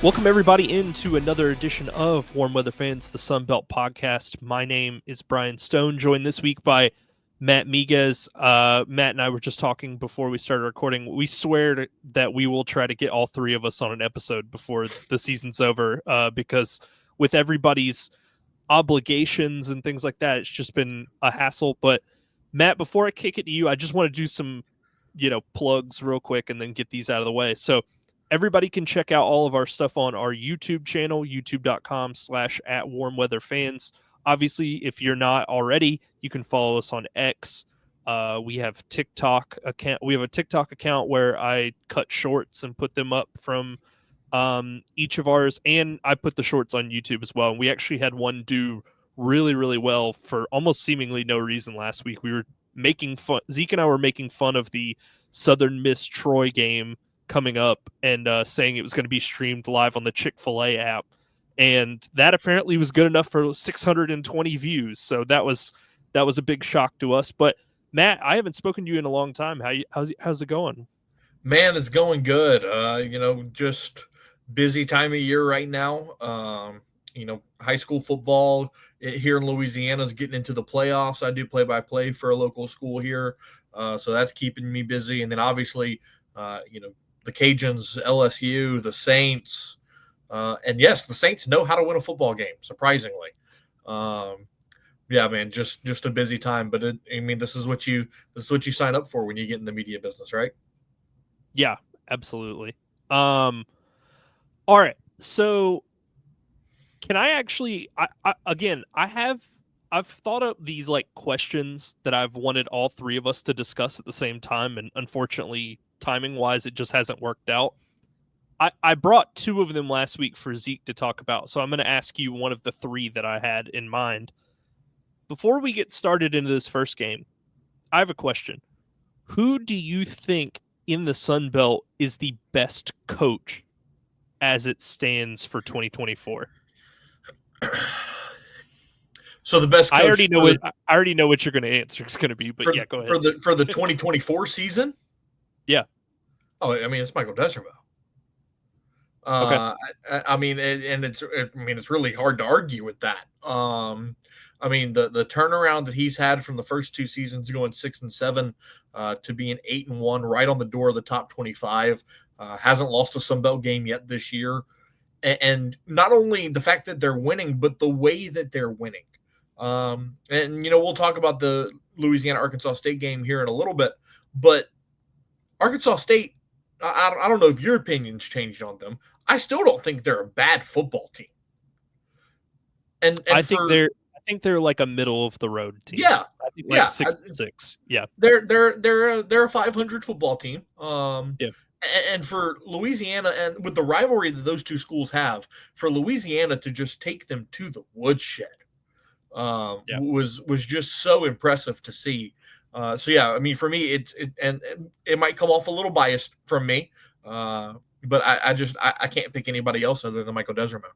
Welcome everybody into another edition of Warm Weather Fans, the Sun Belt podcast. My name is Brian Stone, joined this week by Matt Miguez. Matt and I were just talking before we started recording. We swear that we will try to get all three of us on an episode before the season's over, because with everybody's obligations and things like that, it's just been a hassle. But Matt, before I kick it to you, I just want to do some, plugs real quick and then get these out of the way. So everybody can check out all of our stuff on our YouTube channel, youtube.com/@warmweatherfans. Obviously, if you're not already, you can follow us on X. We have TikTok account. We have a TikTok account where I cut shorts and put them up from each of ours, and I put the shorts on YouTube as well. And we actually had one do really, really well for almost seemingly no reason last week. We were making fun. Zeke and I were making fun of the Southern Miss Troy game coming up and saying it was going to be streamed live on the Chick-fil-A app, and that apparently was good enough for 620 views. So that was a big shock to us. But Matt, I haven't spoken to you in a long time. How's it going? Man, it's going good. Just busy time of year right now. High school football here in Louisiana is getting into the playoffs. I do play-by-play for a local school here, so that's keeping me busy. And then obviously, the Cajuns, LSU, the Saints, and yes, the Saints know how to win a football game. Surprisingly, yeah, man, just a busy time. But this is what you sign up for when you get in the media business, right? Yeah, absolutely. All right. So can I actually, I've thought up these like questions that I've wanted all three of us to discuss at the same time. And unfortunately, timing wise, it just hasn't worked out. I brought two of them last week for Zeke to talk about. So I'm going to ask you one of the three that I had in mind. Before we get started into this first game, I have a question. Who do you think in the Sun Belt is the best coach as it stands for 2024? So the best coach. I already know what you're going to answer is going to be, but yeah, go ahead. For the 2024 season. Yeah. Oh, it's Michael Desormeaux. Okay. It's really hard to argue with that. The turnaround that he's had from the first two seasons going 6-7 to being 8-1, right on the door of the top 25, hasn't lost a Sun Belt game yet this year. And not only the fact that they're winning, but the way that they're winning. We'll talk about the Louisiana-Arkansas State game here in a little bit, but Arkansas State, I don't know if your opinion's changed on them. I still don't think they're a bad football team. And I think they're like a middle of the road team. Yeah, I think like 6-6. Yeah, they're a 500 football team. Yeah. And for Louisiana, and with the rivalry that those two schools have, for Louisiana to just take them to the woodshed was just so impressive to see. For me, it might come off a little biased from me, but I can't pick anybody else other than Michael Desormeaux.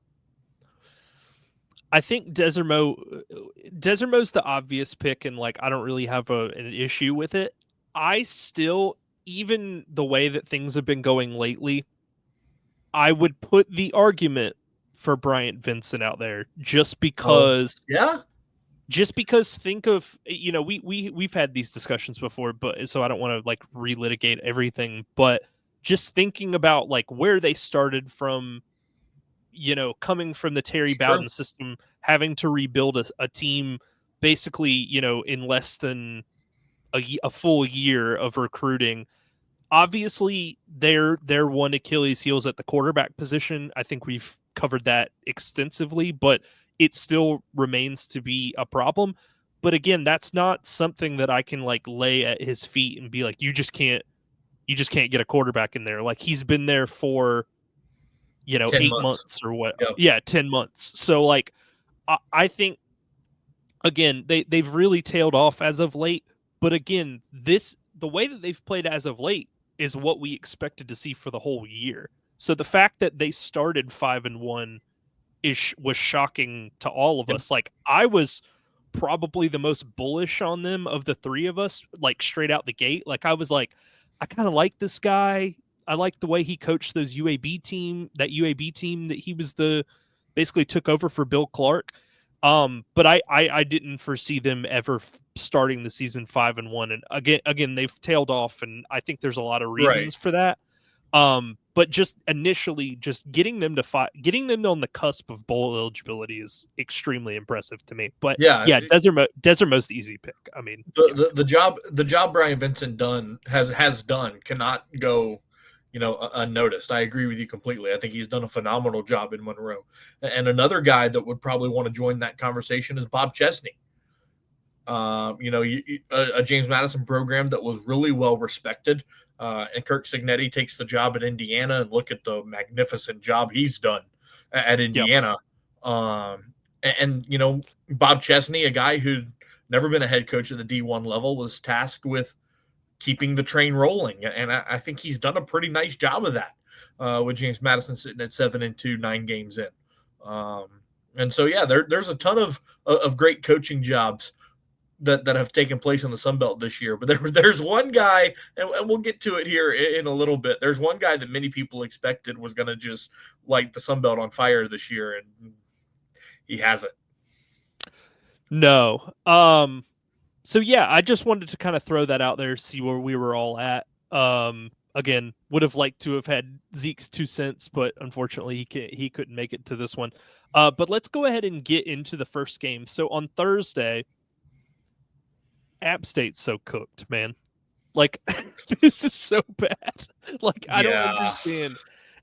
I think Desormeaux's the obvious pick, and like I don't really have an issue with it. I still, even the way that things have been going lately, I would put the argument for Bryant Vincent out there just because. Just because think of, we've had these discussions before, but so I don't want to like relitigate everything, but just thinking about like where they started from, coming from the Terry Bowden system, having to rebuild a team basically, in less than a full year of recruiting. Obviously, their one Achilles heels at the quarterback position. I think we've covered that extensively, but it still remains to be a problem. But again, that's not something that I can like lay at his feet and be like, you just can't get a quarterback in there. Like he's been there for, 8 months or what? Yep. Yeah, 10 months. So like, I think again, they've really tailed off as of late. But again, the way that they've played as of late is what we expected to see for the whole year. So the fact that they started 5-1 was shocking to all of us. Like I was probably the most bullish on them of the three of us, like straight out the gate. Like I was like, I kind of like this guy. I liked the way he coached that UAB team that he was basically took over for Bill Clark. But I didn't foresee them ever starting the season 5-1, and again they've tailed off, and I think there's a lot of Right. reasons for that. But just initially, just getting them on the cusp of bowl eligibility is extremely impressive to me. But Yeah. yeah, Desermo's the easy pick. I mean, yeah. The job Brian Vincent has done cannot go, unnoticed. I agree with you completely. I think he's done a phenomenal job in Monroe. And another guy that would probably want to join that conversation is Bob Chesney. A James Madison program that was really well respected. And Kirk Signetti takes the job at Indiana, and look at the magnificent job he's done at Yep. Indiana. Bob Chesney, a guy who'd never been a head coach at the D1 level, was tasked with keeping the train rolling. And I think he's done a pretty nice job of that with James Madison sitting at 7-2, 9 games in. And so, yeah, there's a ton of great coaching jobs that have taken place in the Sun Belt this year. But there's one guy, and we'll get to it here in a little bit. There's one guy that many people expected was going to just light the Sun Belt on fire this year, and he hasn't. No. So yeah, I just wanted to kind of throw that out there, see where we were all at. Again, would have liked to have had Zeke's 2 cents, but unfortunately he couldn't make it to this one. But let's go ahead and get into the first game. So on Thursday, App State's so cooked, man. Like this is so bad. Like I don't understand.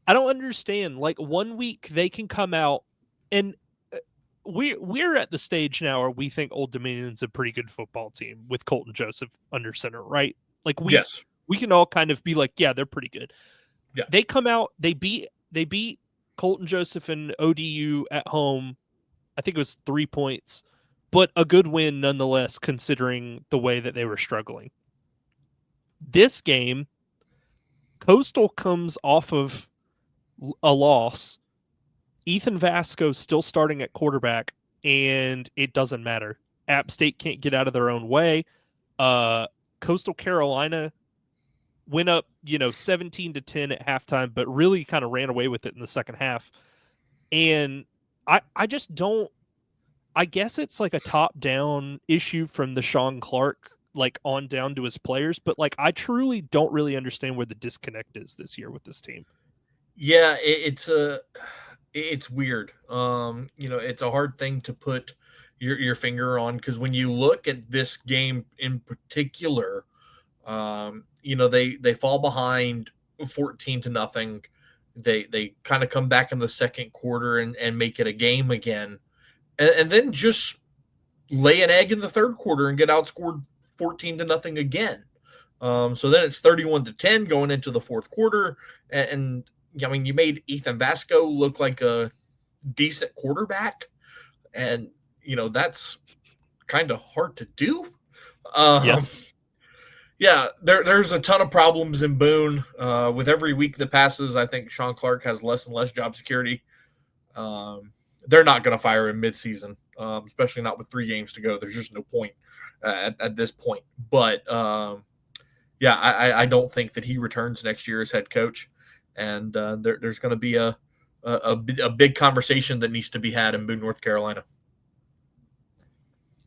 I don't understand. Like 1 week they can come out, and we're at the stage now where we think Old Dominion's a pretty good football team with Colton Joseph under center, right? Like we can all kind of be like, yeah, they're pretty good. Yeah. They come out, they beat Colton Joseph and ODU at home. I think it was 3 points, but a good win nonetheless, considering the way that they were struggling. This game, Coastal comes off of a loss. Ethan Vasco still starting at quarterback, and it doesn't matter. App State can't get out of their own way. Coastal Carolina went up, 17-10 at halftime, but really kind of ran away with it in the second half. And I just don't. I guess it's like a top-down issue from the Sean Clark, like on down to his players, but like I truly don't really understand where the disconnect is this year with this team. Yeah, it's weird. It's a hard thing to put your finger on, because when you look at this game in particular, they fall behind 14-0. They kind of come back in the second quarter and make it a game again, and then just lay an egg in the third quarter and get outscored 14-0 again. So then it's 31-10 going into the fourth quarter, and I mean, you made Ethan Vasco look like a decent quarterback, and that's kind of hard to do. Yes. Yeah, there's a ton of problems in Boone. With every week that passes, I think Sean Clark has less and less job security. They're not going to fire him midseason, especially not with 3 games to go. There's just no point at this point. But yeah, I don't think that he returns next year as head coach, and there's going to be a big conversation that needs to be had in Boone, North Carolina.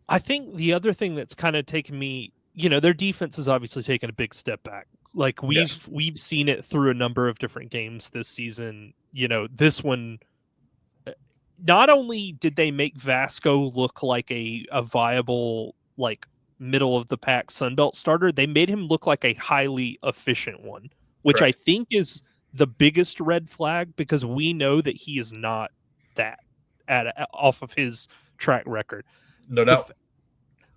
I think the other thing that's kind of taken me, their defense has obviously taken a big step back. Like we've seen it through a number of different games this season. This one, not only did they make Vasco look like a viable, like middle of the pack Sunbelt starter, they made him look like a highly efficient one, which Correct. I think is the biggest red flag, because we know that he is not that off of his track record. No doubt.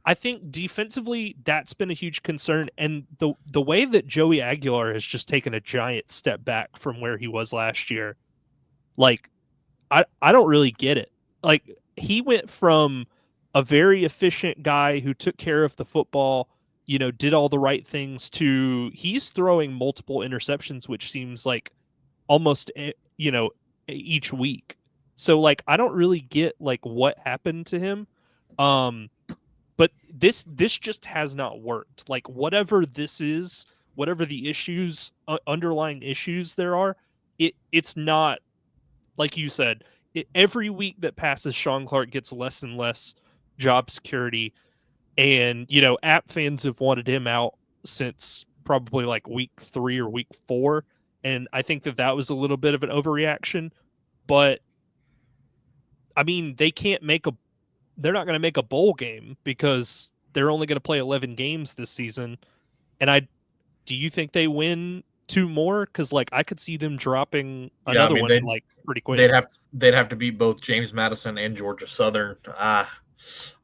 I think defensively, that's been a huge concern. And the way that Joey Aguilar has just taken a giant step back from where he was last year, like, I don't really get it. Like, he went from a very efficient guy who took care of the football, did all the right things, to he's throwing multiple interceptions, which seems like almost, each week. So, like, I don't really get, like, what happened to him. But this just has not worked. Like, whatever this is, whatever the issues, underlying issues there are, it's not like you said. Every week that passes, Sean Clark gets less and less job security, and App fans have wanted him out since probably like week 3 or week 4, and I think that was a little bit of an overreaction. But I mean, they're not going to make a bowl game because they're only going to play 11 games this season. And do you think they win 2 more? Because like I could see them dropping Yeah, I another mean one like pretty quick. they'd have to beat both James Madison and Georgia Southern. I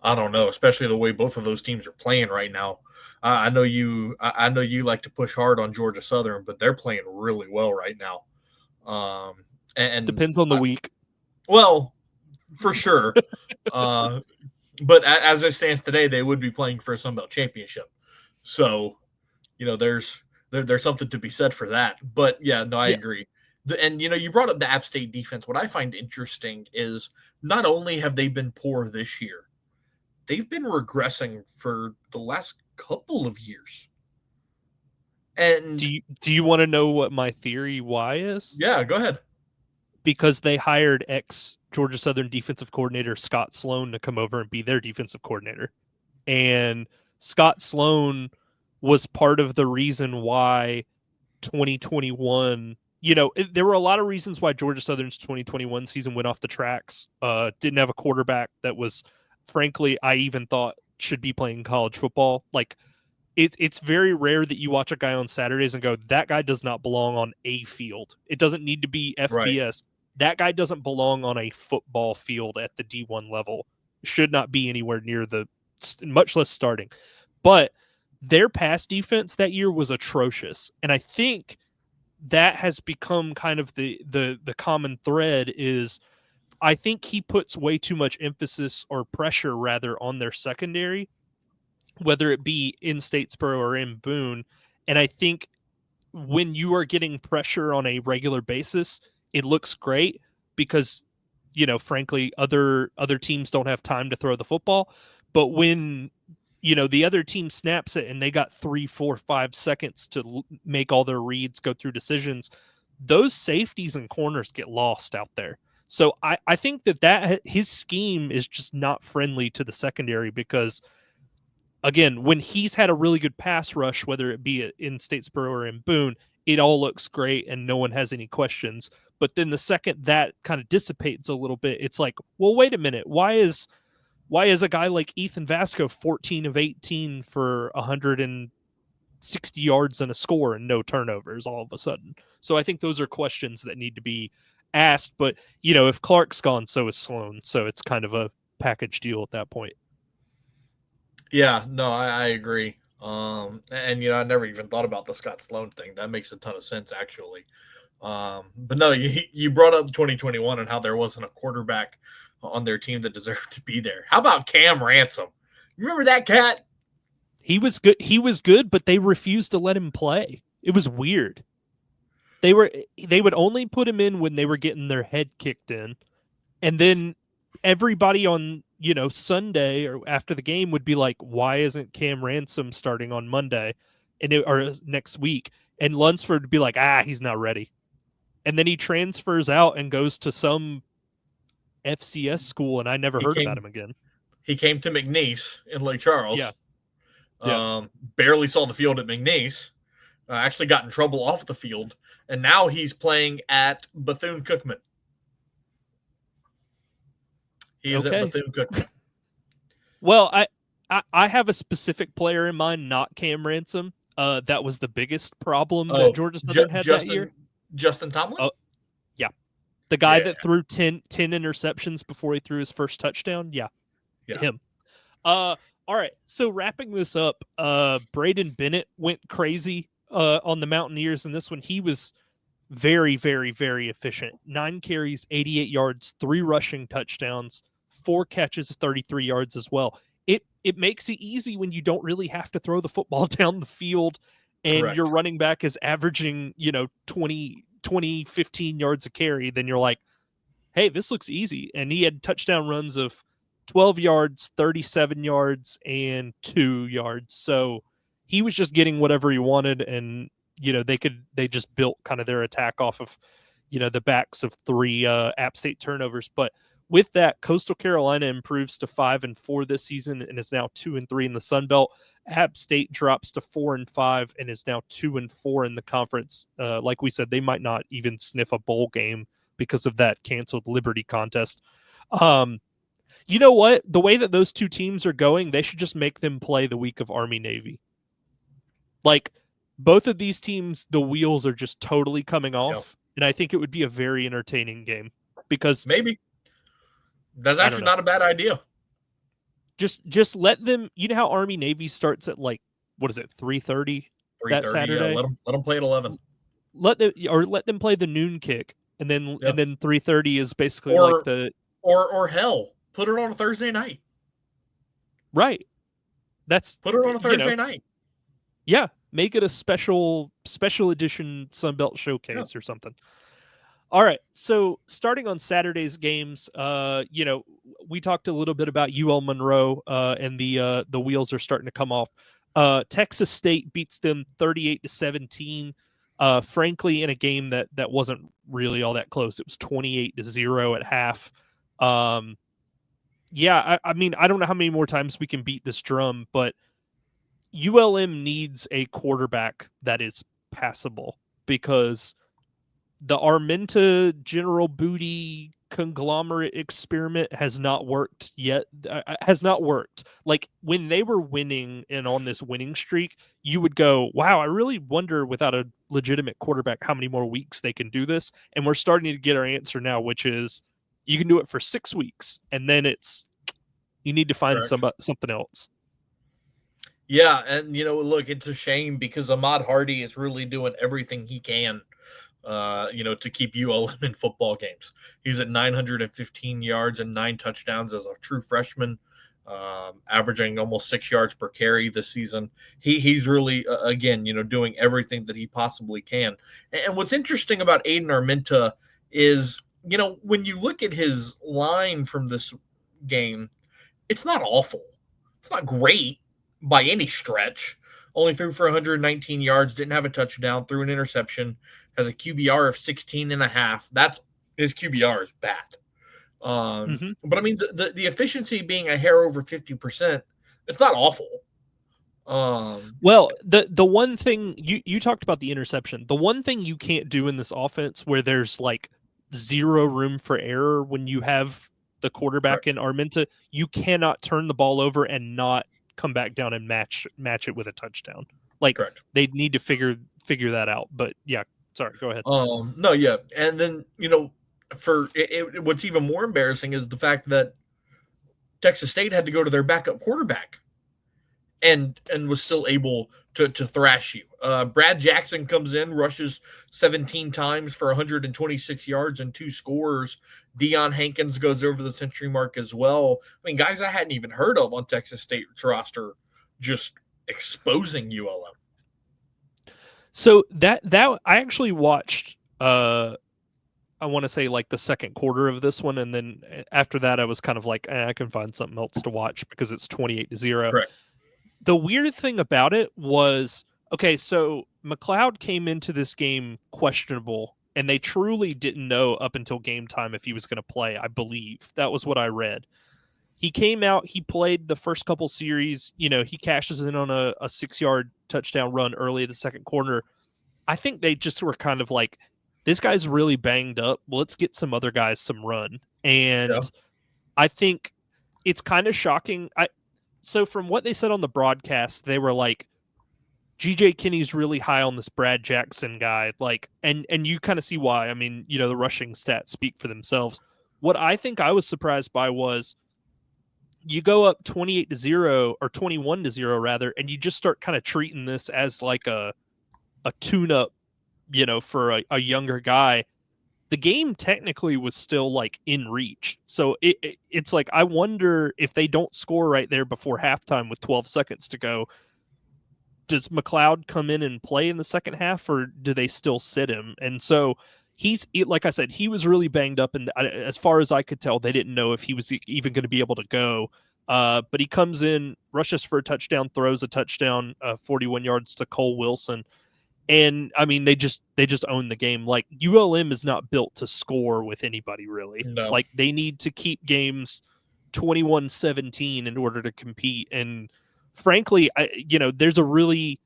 don't know, especially the way both of those teams are playing right now. I know you like to push hard on Georgia Southern, but they're playing really well right now. And Depends on the week. Well, for sure. But as it stands today, they would be playing for a Sun Belt championship. So, there's something to be said for that. But yeah, no, I agree. And you brought up the App State defense. What I find interesting is not only have they been poor this year, they've been regressing for the last couple of years. And do you want to know what my theory why is? Yeah, go ahead. Because they hired ex Georgia Southern defensive coordinator Scott Sloan to come over and be their defensive coordinator. And Scott Sloan was part of the reason why 2021, there were a lot of reasons why Georgia Southern's 2021 season went off the tracks. Didn't have a quarterback that was, frankly, I even thought should be playing college football. Like, it's very rare that you watch a guy on Saturdays and go, that guy does not belong on a field. It doesn't need to be FBS. Right. That guy doesn't belong on a football field at the D1 level. Should not be anywhere near much less starting. But their pass defense that year was atrocious. And I think that has become kind of the common thread is I think he puts way too much emphasis or pressure rather on their secondary, whether it be in Statesboro or in Boone. And I think when you are getting pressure on a regular basis, it looks great because, frankly, other teams don't have time to throw the football. But when, the other team snaps it and they got 3, 4, 5 seconds to make all their reads, go through decisions, those safeties and corners get lost out there. So I think that his scheme is just not friendly to the secondary because, again, when he's had a really good pass rush, whether it be in Statesboro or in Boone, it all looks great and no one has any questions. But then the second that kind of dissipates a little bit, it's like, well, wait a minute. Why is a guy like Ethan Vasco 14 of 18 for 160 yards and a score and no turnovers all of a sudden? So I think those are questions that need to be asked. But, if Clark's gone, so is Sloan. So it's kind of a package deal at that point. Yeah, no, I agree. And I never even thought about the Scott Sloan thing. That makes a ton of sense, actually. But no, you brought up 2021 and how there wasn't a quarterback on their team that deserved to be there. How about Cam Ransom? You remember that cat? He was good, but they refused to let him play. It was weird. They would only put him in when they were getting their head kicked in, and then everybody on Sunday or after the game would be like, why isn't Cam Ransom starting on Monday or next week? And Lunsford would be like, he's not ready. And then he transfers out and goes to some FCS school, and I never heard about him again. He came to McNeese in Lake Charles. Yeah. Barely saw the field at McNeese. Actually got in trouble off the field. And now he's playing at Bethune-Cookman. He is at Bethune-Cookman. Well, I have a specific player in mind, not Cam Ransom. That was the biggest problem that Georgia Southern had that year. Justin Tomlin? Yeah. The guy that threw 10 interceptions before he threw his first touchdown? Yeah. Him. All right. So wrapping this up, Braden Bennett went crazy on the Mountaineers in this one. He was very, very, very efficient. 9 carries, 88 yards, 3 rushing touchdowns, 4 catches, 33 yards as well. It makes it easy when you don't really have to throw the football down the field and Correct. Your running back is averaging, 20, 15 yards a carry. Then you're like, hey, this looks easy. And he had touchdown runs of 12 yards, 37 yards, and 2 yards. So he was just getting whatever he wanted, and they just built kind of their attack off of the backs of 3 App State turnovers. But with that, Coastal Carolina improves to 5-4 this season and is now 2-3 in the Sun Belt. App State drops to 4-5 and is now 2-4 in the conference. Like we said, they might not even sniff a bowl game because of that canceled Liberty contest. You know what? The way that those 2 teams are going, they should just make them play the week of Army Navy. Like, both of these teams, the wheels are just totally coming off. Yep. And I think it would be a very entertaining game because maybe that's actually not a bad idea. Just let them. You know how Army Navy starts at 3:30 that Saturday. Yeah, let them play at 11. Let them play the noon kick, and then 3:30 is basically like the or hell, put it on a Thursday night. Right. Put it on a Thursday night. Yeah, make it a special edition Sunbelt showcase or something. All right, so starting on Saturday's games, we talked a little bit about UL Monroe, and the wheels are starting to come off. Texas State beats them 38-17. Frankly, in a game that wasn't really all that close, it was 28-0 at half. I mean, I don't know how many more times we can beat this drum, but ULM needs a quarterback that is passable because the Arminta General Booty conglomerate experiment has not worked yet. Has not worked. Like, when they were winning and on this winning streak, you would go, wow, I really wonder without a legitimate quarterback how many more weeks they can do this. And we're starting to get our answer now, which is you can do it for 6 weeks, and then you need to find something else. Yeah, and look, it's a shame because Ahmad Hardy is really doing everything he can, to keep ULM in football games. He's at 915 yards and 9 touchdowns as a true freshman, averaging almost 6 yards per carry this season. He's really, again, doing everything that he possibly can. And what's interesting about Aiden Arminta is, when you look at his line from this game, it's not awful. It's not great by any stretch. Only threw for 119 yards, didn't have a touchdown, threw an interception, has a QBR of 16.5. That's his QBR is bad. But I mean, the efficiency being a hair over 50%, it's not awful. Well, the one thing you talked about the interception. The one thing you can't do in this offense where there's like zero room for error when you have the quarterback in Arminta, you cannot turn the ball over and not come back down and match it with a touchdown. Like, they need to figure that out. But yeah, sorry, go ahead. No, yeah. And then, what's even more embarrassing is the fact that Texas State had to go to their backup quarterback and was still able to thrash you. Brad Jackson comes in, rushes 17 times for 126 yards and 2 scores. Deion Hankins goes over the century mark as well. I mean, guys I hadn't even heard of on Texas State's roster just exposing ULM. So that I actually watched, I want to say like the second quarter of this one, and then after that I was kind of like, I can find something else to watch because it's 28-0. Correct. The weird thing about it was, okay, so McLeod came into this game questionable, and they truly didn't know up until game time if he was going to play, I believe. That was what I read. He came out, he played the first couple series, he cashes in on a 6-yard touchdown run early in the second quarter. I think they just were kind of like, this guy's really banged up. Well, let's get some other guys some run. And I think it's kind of shocking. So from what they said on the broadcast, they were like, GJ Kinney's really high on this Brad Jackson guy. Like, and you kind of see why. I mean, the rushing stats speak for themselves. What I think I was surprised by was you go up 28-0 or 21-0 rather, and you just start kind of treating this as like a tune-up, for a younger guy. The game technically was still like in reach. So it's like, I wonder if they don't score right there before halftime with 12 seconds to go, does McLeod come in and play in the second half, or do they still sit him? And so like I said, he was really banged up. And as far as I could tell, they didn't know if he was even going to be able to go. But he comes in, rushes for a touchdown, throws a touchdown, 41 yards to Cole Wilson. And I mean, they just own the game. Like ULM is not built to score with anybody really. No. Like they need to keep games 21-17 in order to compete. And frankly, there's a really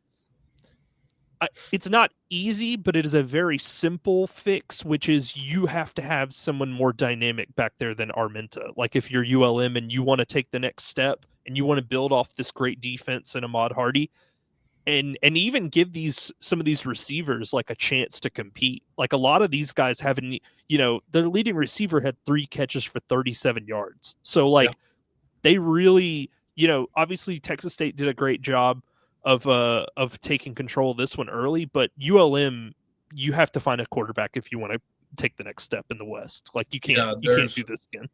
it's not easy, but it is a very simple fix, which is you have to have someone more dynamic back there than Arminta. Like if you're ULM and you want to take the next step and you want to build off this great defense and Ahmad Hardy, and even give some of these receivers like a chance to compete. Like a lot of these guys haven't, their leading receiver had 3 catches for 37 yards. So Yeah. like they really, obviously Texas State did a great job of taking control of this one early, but ULM, you have to find a quarterback if you want to take the next step in the West. Like Yeah, you can't do this again.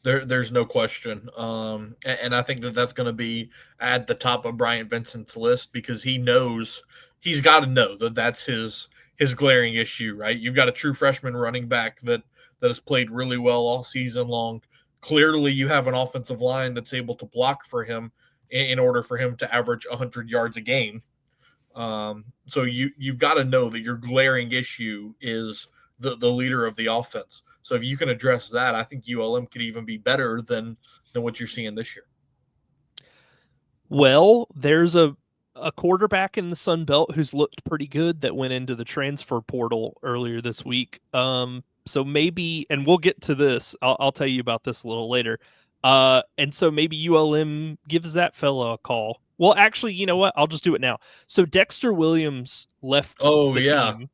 there's no question. And I think that that's going to be at the top of Bryant Vincent's list because he's got to know that that's his glaring issue, right? You've got a true freshman running back that has played really well all season long. Clearly, you have an offensive line that's able to block for him in order for him to average 100 yards a game. So you've got to know that your glaring issue is the leader of the offense. So if you can address that, I think ULM could even be better than what you're seeing this year. Well, there's a quarterback in the Sun Belt who's looked pretty good that went into the transfer portal earlier this week. So maybe, and we'll get to this. I'll tell you about this a little later. And so maybe ULM gives that fellow a call. Well, actually, you know what? I'll just do it now. So Dexter Williams left Oh the yeah, team,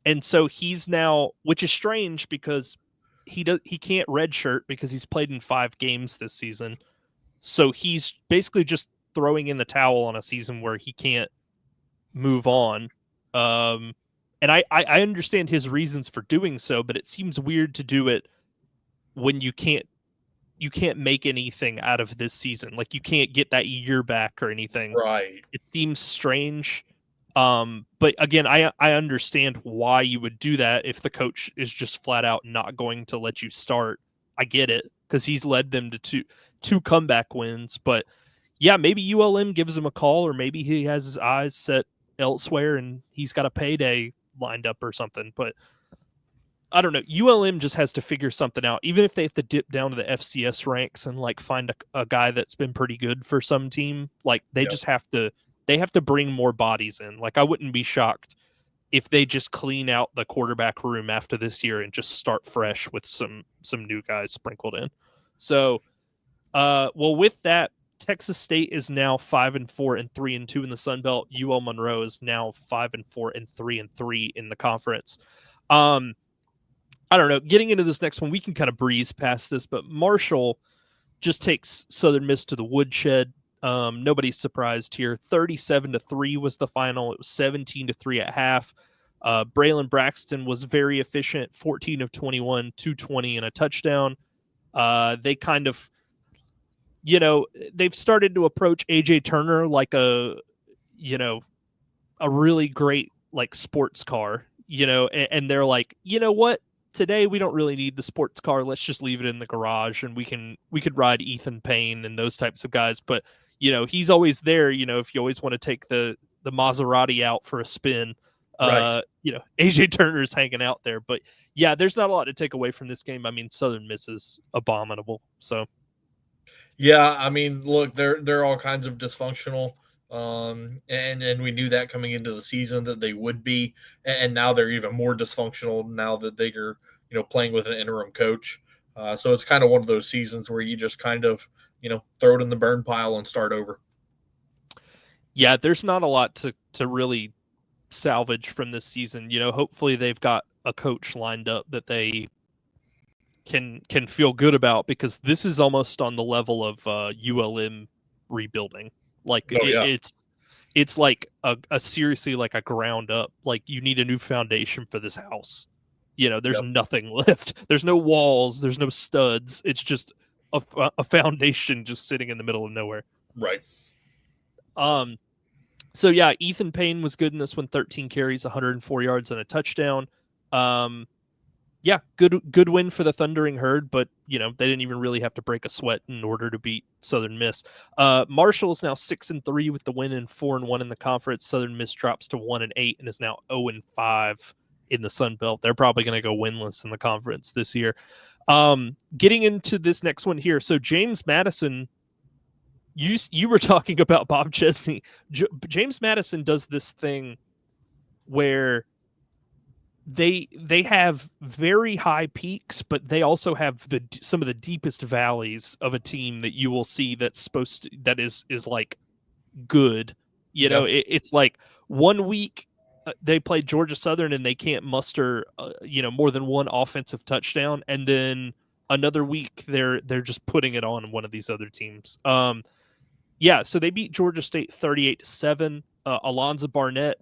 and so he's now, which is strange because he can't redshirt because he's played in 5 games this season. So he's basically just throwing in the towel on a season where he can't move on. And I understand his reasons for doing so, but it seems weird to do it when you can't make anything out of this season. Like you can't get that year back or anything. right, It seems strange. But again, I understand why you would do that if the coach is just flat out not going to let you start. I get it because he's led them to two comeback wins. But yeah, maybe ULM gives him a call, or maybe he has his eyes set elsewhere and he's got a payday lined up or something. But I don't know. ULM just has to figure something out, even if they have to dip down to the FCS ranks and like find a guy that's been pretty good for some team. Like they yep, just have to bring more bodies in. Like I wouldn't be shocked if they just clean out the quarterback room after this year and just start fresh with some new guys sprinkled in. So, well, with that, Texas State is now 5-4 and 3-2 in the Sun Belt. UL Monroe is now 5-4 and 3-3 in the conference. I don't know. Getting into this next one, we can kind of breeze past this, but Marshall just takes Southern Miss to the woodshed. Nobody's surprised here. 37-3 was the final. It was 17-3 at half. Braylon Braxton was very efficient, 14 of 21, 220 and a touchdown. They kind of, they've started to approach AJ Turner like a really great like sports car, and they're like, you know what? Today we don't really need the sports car. Let's just leave it in the garage and we could ride Ethan Payne and those types of guys. But he's always there. If you always want to take the Maserati out for a spin, right. AJ Turner's hanging out there. But yeah, there's not a lot to take away from this game. I mean, Southern Miss is abominable. So Yeah, I mean, look, they're all kinds of dysfunctional. And we knew that coming into the season that they would be, and now they're even more dysfunctional now that they're playing with an interim coach. So it's kind of one of those seasons where you just kind of throw it in the burn pile and start over. yeah, there's not a lot to really salvage from this season. Hopefully they've got a coach lined up that they can feel good about, because this is almost on the level of ULM rebuilding. Like Oh yeah, it's like a seriously like a ground up. Like you need a new foundation for this house. There's yep, nothing left. There's no walls. There's no studs. It's just a foundation just sitting in the middle of nowhere. right. So yeah, Ethan Payne was good in this one. 13 carries, 104 yards, and a touchdown. Yeah, good win for the Thundering Herd, but they didn't even really have to break a sweat in order to beat Southern Miss. Marshall's now 6-3 with the win and 4-1 in the conference. Southern Miss drops to 1-8 and is now 0-5 in the Sun Belt. They're probably going to go winless in the conference this year. Getting into this next one here, so James Madison. You were talking about Bob Chesney. James Madison does this thing where they have very high peaks, but they also have some of the deepest valleys of a team that you will see that is like good. Yeah. It's like 1 week they play Georgia Southern and they can't muster more than one offensive touchdown, and then another week they're just putting it on one of these other teams. So they beat Georgia State 38-7. Alonzo Barnett,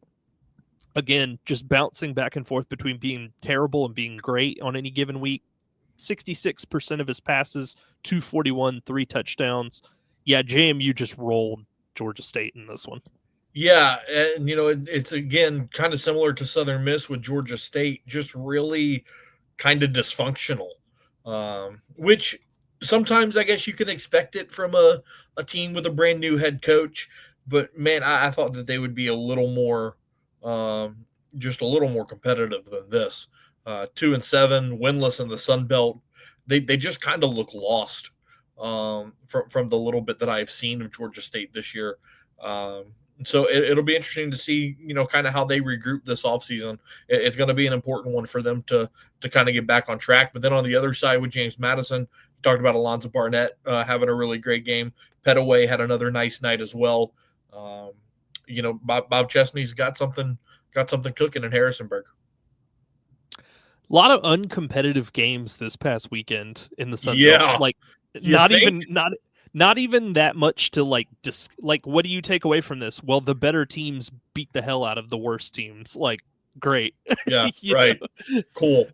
again, just bouncing back and forth between being terrible and being great on any given week. 66% of his passes, 241, 3 touchdowns. Yeah, JMU just rolled Georgia State in this one. Yeah, and it's again kind of similar to Southern Miss with Georgia State, just really kind of dysfunctional, which sometimes I guess you can expect it from a team with a brand new head coach. But man, I thought that they would be a little more, just a little more competitive than this. 2-7, winless in the Sun Belt. They just kind of look lost from the little bit that I've seen of Georgia State this year. So it'll be interesting to see, kind of how they regroup this offseason. It's going to be an important one for them to kind of get back on track. But then on the other side with James Madison, talked about Alonzo Barnett having a really great game. Petaway had another nice night as well. Bob Chesney's got something cooking in Harrisonburg. A lot of uncompetitive games this past weekend in the Sun Belt. Yeah, Like you think? not even that much to like what do you take away from this? Well, the better teams beat the hell out of the worst teams. Like, great. Yeah, right. Know? Cool.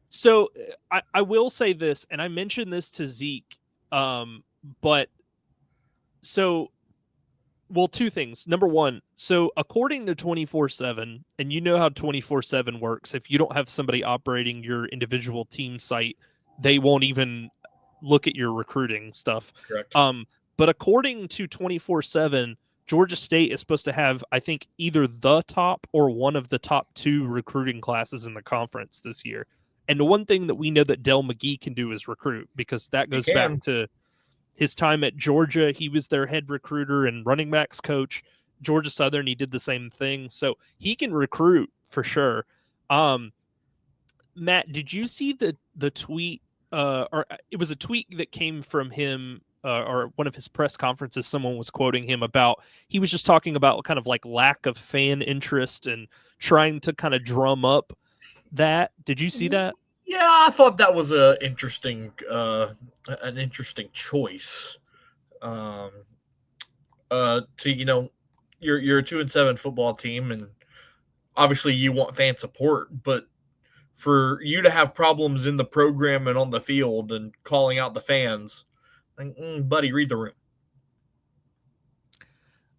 So I will say this, and I mentioned this to Zeke, but so, well, two things. Number one, so according to 24/7, and you know how 24/7 works, if you don't have somebody operating your individual team site, they won't even look at your recruiting stuff. Correct. But according to 24/7, Georgia State is supposed to have, I think, either the top or one of the top 2 recruiting classes in the conference this year. And the one thing that we know that Del McGee can do is recruit, because that goes back to his time at Georgia. He was their head recruiter and running backs coach. Georgia Southern, he did the same thing. So he can recruit for sure. Matt, did you see the tweet? Or it was a tweet that came from him or one of his press conferences. Someone was quoting him about, he was just talking about kind of like lack of fan interest and trying to kind of drum up that. Did you see that? Yeah, I thought that was an interesting choice. You're a 2-7 football team, and obviously you want fan support, but for you to have problems in the program and on the field and calling out the fans, buddy, read the room.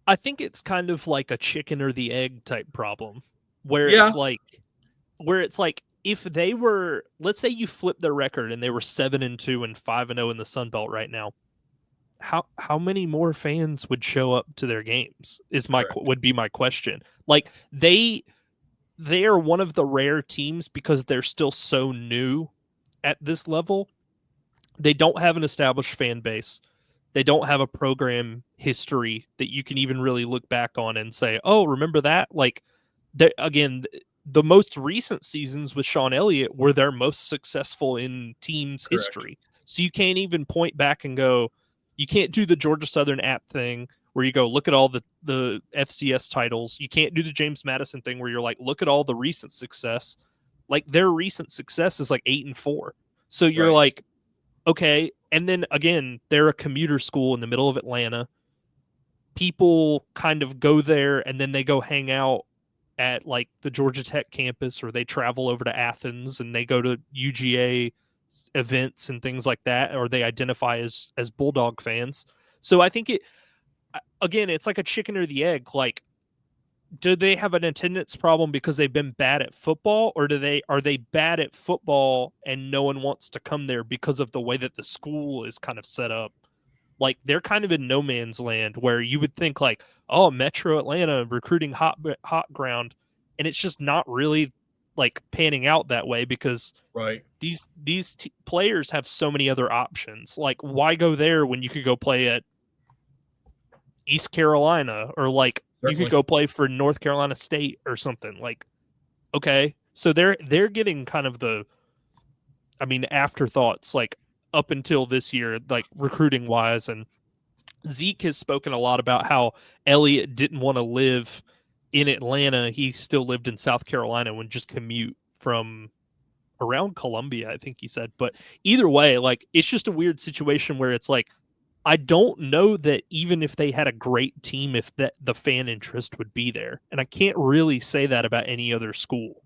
I think it's kind of like a chicken or the egg type problem, where it's like if they were, let's say you flip their record and they were 7-2 and 5-0 in the Sun Belt right now, how many more fans would show up to their games would be my question. Like they are one of the rare teams, because they're still so new at this level. They don't have an established fan base. They don't have a program history that you can even really look back on and say, oh, remember that? Like, again, the most recent seasons with Sean Elliott were their most successful in team's history. So you can't even point back and go, you can't do the Georgia Southern app thing where you go, look at all the FCS titles. You can't do the James Madison thing where you're like, look at all the recent success. Like, their recent success is like 8-4. So you're like, okay. And then again, they're a commuter school in the middle of Atlanta. People kind of go there and then they go hang out at like the Georgia Tech campus, or they travel over to Athens and they go to UGA events and things like that, or they identify as Bulldog fans. So I think it's like a chicken or the egg. Like, do they have an attendance problem because they've been bad at football, or are they bad at football and no one wants to come there because of the way that the school is kind of set up? Like they're kind of in no man's land where you would think like, oh, Metro Atlanta recruiting hot ground, and it's just not really like panning out that way because Right. these players have so many other options. Like, why go there when you could go play at East Carolina, or like you could Certainly. go play for North Carolina State or something? Like, okay, so they're getting kind of afterthoughts like up until this year, like recruiting wise. And Zeke has spoken a lot about how Elliott didn't want to live in Atlanta. He still lived in South Carolina and just commute from around Columbia, I think he said. But either way, like it's just a weird situation where it's like I don't know that even if they had a great team, if that the fan interest would be there. And I can't really say that about any other school.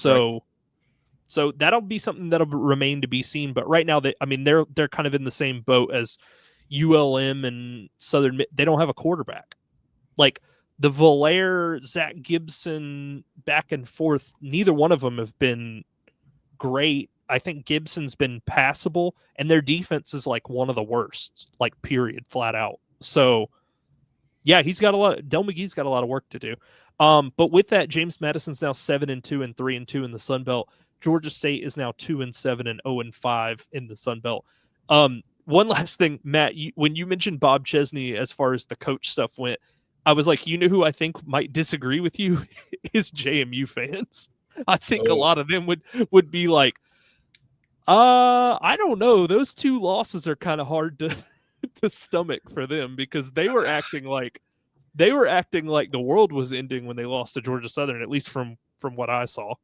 Right. So that'll be something that'll remain to be seen. But right now, they're kind of in the same boat as ULM and Southern. They don't have a quarterback. Like the Valaire, Zach Gibson, back and forth. Neither one of them have been great. I think Gibson's been passable, and their defense is like one of the worst. Like period, flat out. So yeah, Del McGee's got a lot of work to do. But with that, James Madison's now 7-2 and 3-2 in the Sun Belt. Georgia State is now 2-7 and 0-5 in the Sun Belt. One last thing, Matt, when you mentioned Bob Chesney as far as the coach stuff went, I was like, you know who I think might disagree with you is JMU fans. I think a Oh, lot of them would be like, I don't know. Those two losses are kind of hard to to stomach for them because they were acting like the world was ending when they lost to Georgia Southern, at least from what I saw.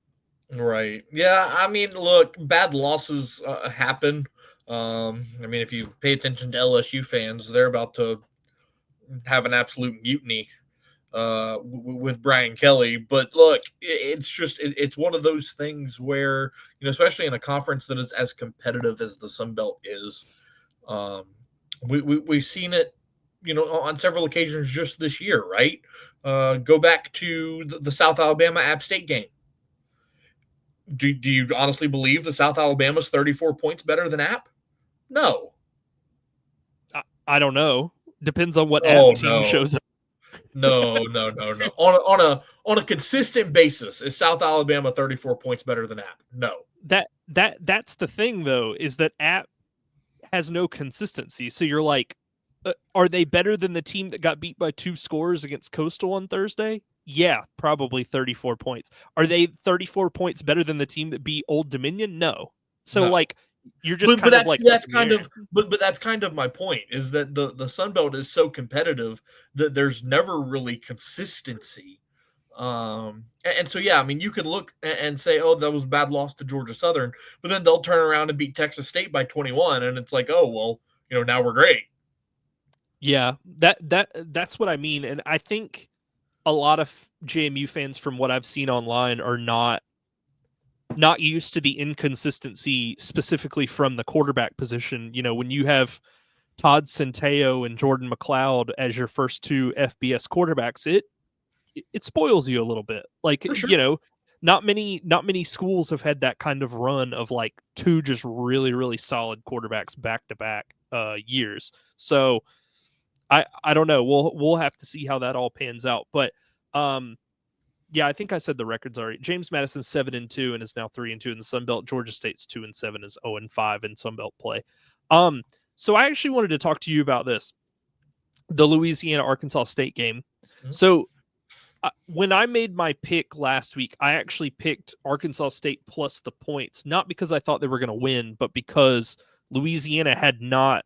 right. Yeah. I mean, look, bad losses happen. I mean, if you pay attention to LSU fans, they're about to have an absolute mutiny with Brian Kelly. But look, it's one of those things where, especially in a conference that is as competitive as the Sun Belt is, um, we've seen it, on several occasions just this year, right? Go back to the South Alabama App State game. Do you honestly believe the South Alabama's 34 points better than App? No. I don't know. Depends on what app Oh team no. shows up. No, no, no, no. On a consistent basis, is South Alabama 34 points better than App? No. That's the thing though, is that app has no consistency. So you're like, are they better than the team that got beat by 2 scores against Coastal on Thursday? Yeah, probably 34 points. Are they 34 points better than the team that beat Old Dominion? No. So No. like you're just kind of like that's kind of but that's kind of my point, is that the Sun Belt is so competitive that there's never really consistency. And so yeah, I mean, you could look and say, oh, that was a bad loss to Georgia Southern, but then they'll turn around and beat Texas State by 21, and it's like, oh well, now we're great. Yeah, that's what I mean. And I think a lot of JMU fans, from what I've seen online, are not used to the inconsistency specifically from the quarterback position. When you have Todd Centeio and Jordan McLeod as your first 2 FBS quarterbacks, it spoils you a little bit. Like, For sure. not many schools have had that kind of run of like 2 just really, really solid quarterbacks back to back years. So I don't know. We'll have to see how that all pans out. But yeah, I think I said the records already. James Madison's 7-2 and is now 3-2 in the Sun Belt. Georgia State's 2-7 is 0-5 in Sun Belt play. So I actually wanted to talk to you about this, the Louisiana Arkansas State game. Mm-hmm. So when I made my pick last week, I actually picked Arkansas State plus the points, not because I thought they were going to win, but because Louisiana had not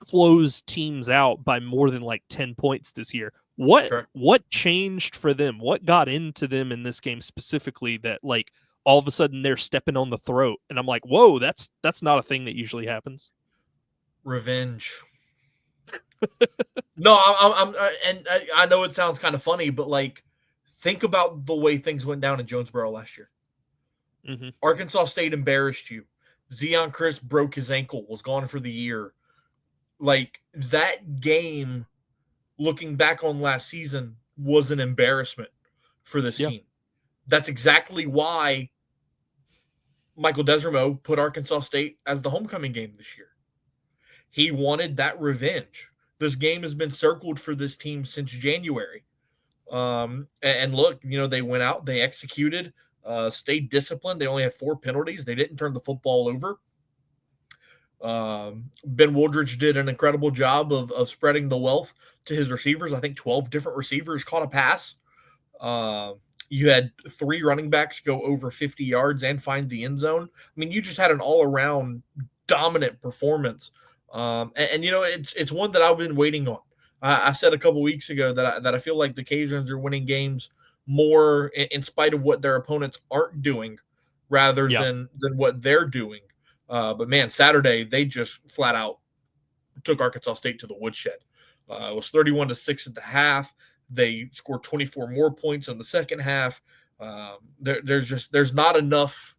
closed teams out by more than like 10 points this year. What changed for them? What got into them in this game specifically that like all of a sudden they're stepping on the throat? And I'm like, whoa, that's not a thing that usually happens. Revenge. No, and I know it sounds kind of funny, but like, think about the way things went down in Jonesboro last year. Mm-hmm. Arkansas State embarrassed you. Zeon Chris broke his ankle, was gone for the year. Like, that game, looking back on last season, was an embarrassment for this Yeah. team. That's exactly why Michael Desormeaux put Arkansas State as the homecoming game this year. He wanted that revenge. This game has been circled for this team since January. And look, they went out, they executed, stayed disciplined. They only had 4 penalties. They didn't turn the football over. Ben Woldridge did an incredible job of spreading the wealth to his receivers. I think 12 different receivers caught a pass. You had 3 running backs go over 50 yards and find the end zone. I mean, you just had an all-around dominant performance. It's one that I've been waiting on. I said a couple weeks ago that I feel like the Cajuns are winning games more in spite of what their opponents aren't doing, rather Yeah. than what they're doing. But man, Saturday they just flat out took Arkansas State to the woodshed. It was 31-6 at the half. They scored 24 more points in the second half. There's not enough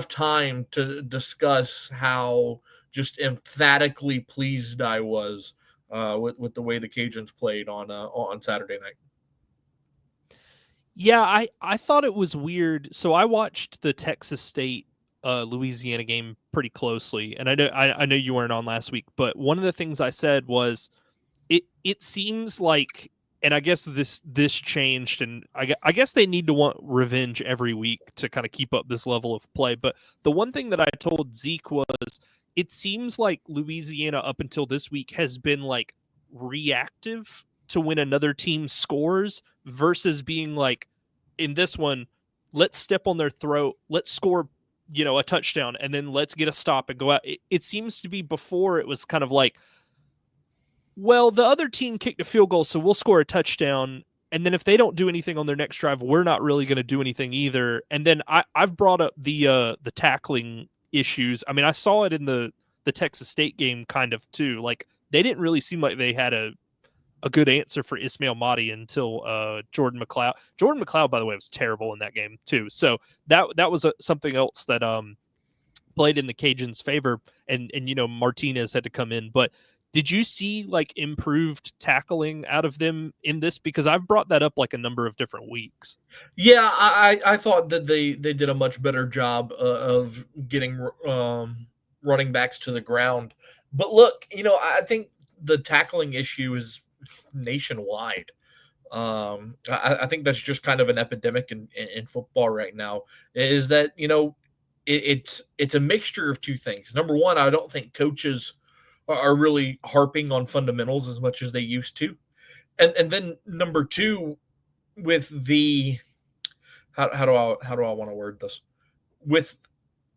time to discuss how just emphatically pleased I was with the way the Cajuns played on Saturday night. Yeah, I thought it was weird. So I watched the Texas State Louisiana game pretty closely, and I know you weren't on last week, but one of the things I said was it seems like, and I guess this changed, and I guess they need to want revenge every week to kind of keep up this level of play. But the one thing that I told Zeke was, it seems like Louisiana up until this week has been like reactive to when another team scores versus being like, in this one, let's step on their throat, let's score, a touchdown, and then let's get a stop and go out. It seems to be, before it was kind of like, well, the other team kicked a field goal, so we'll score a touchdown. And then if they don't do anything on their next drive, we're not really going to do anything either. And then I've brought up the tackling issues. I mean, I saw it in the Texas State game kind of too. Like, they didn't really seem like they had a good answer for Ismail Mahdi until Jordan McLeod. Jordan McLeod, by the way, was terrible in that game too. So that was something else that played in the Cajuns' favor, and Martinez had to come in. But did you see like improved tackling out of them in this? Because I've brought that up like a number of different weeks. Yeah, I thought that they did a much better job of getting running backs to the ground. But look, I think the tackling issue is nationwide. I think that's just kind of an epidemic in football right now. Is that it's a mixture of 2 things. Number one, I don't think coaches are really harping on fundamentals as much as they used to, and then number 2, with the how do I want to word this, with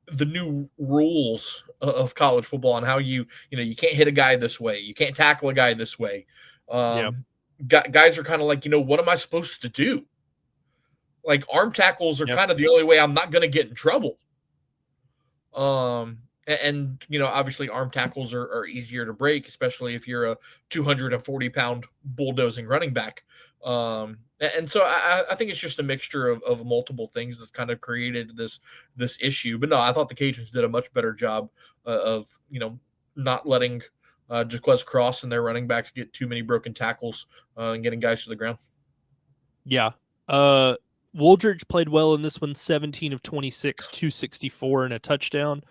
the new rules of college football and how you can't hit a guy this way, you can't tackle a guy this way. Yeah. Guys are kind of like, what am I supposed to do? Like, arm tackles are Yep. kind of the only way I'm not going to get in trouble. Obviously arm tackles are easier to break, especially if you're a 240-pound bulldozing running back. And so I think it's just a mixture of multiple things that's kind of created this issue. But no, I thought the Cajuns did a much better job of not letting Jaquez Cross and their running backs get too many broken tackles and getting guys to the ground. Yeah. Woldridge played well in this one, 17 of 26, 264 and a touchdown.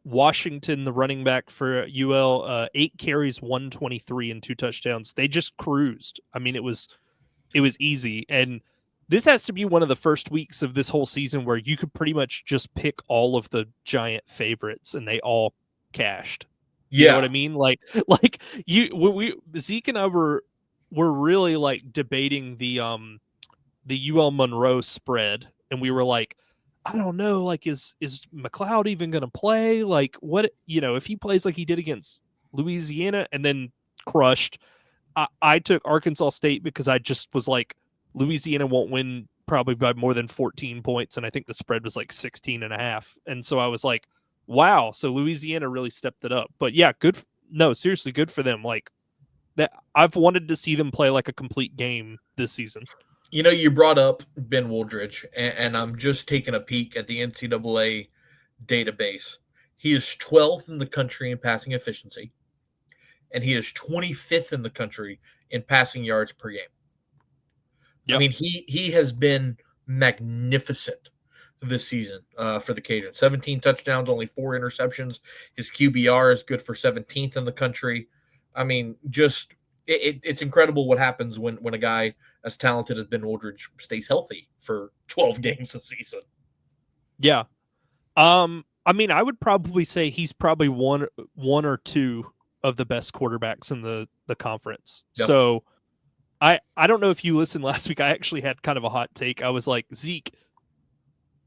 Washington, the running back for UL, 8 carries, 123 and 2 touchdowns. They just cruised. I mean, it was easy. And this has to be one of the first weeks of this whole season where you could pretty much just pick all of the giant favorites and they all cashed. You know what I mean? Like Zeke and I were really like debating the UL Monroe spread, and we were like, I don't know, like is McLeod even going to play? Like, what, if he plays like he did against Louisiana and then crushed. I took Arkansas State because I just was like, Louisiana won't win probably by more than 14 points, and I think the spread was like 16 and a half. And so I was like, wow, so Louisiana really stepped it up. But yeah, seriously, good for them. Like, that, I've wanted to see them play like a complete game this season. You brought up Ben Woldridge, and I'm just taking a peek at the NCAA database. He is 12th in the country in passing efficiency, and he is 25th in the country in passing yards per game. I Yep. mean, he has been magnificent this season for the Cajuns. 17 touchdowns, only 4 interceptions. His QBR is good for 17th in the country. I mean, just it's incredible what happens when a guy as talented as Ben Wooldridge stays healthy for 12 games a season. Yeah. I mean, I would probably say he's probably one or two of the best quarterbacks in the conference. Yep. So I don't know if you listened last week. I actually had kind of a hot take. I was like, Zeke,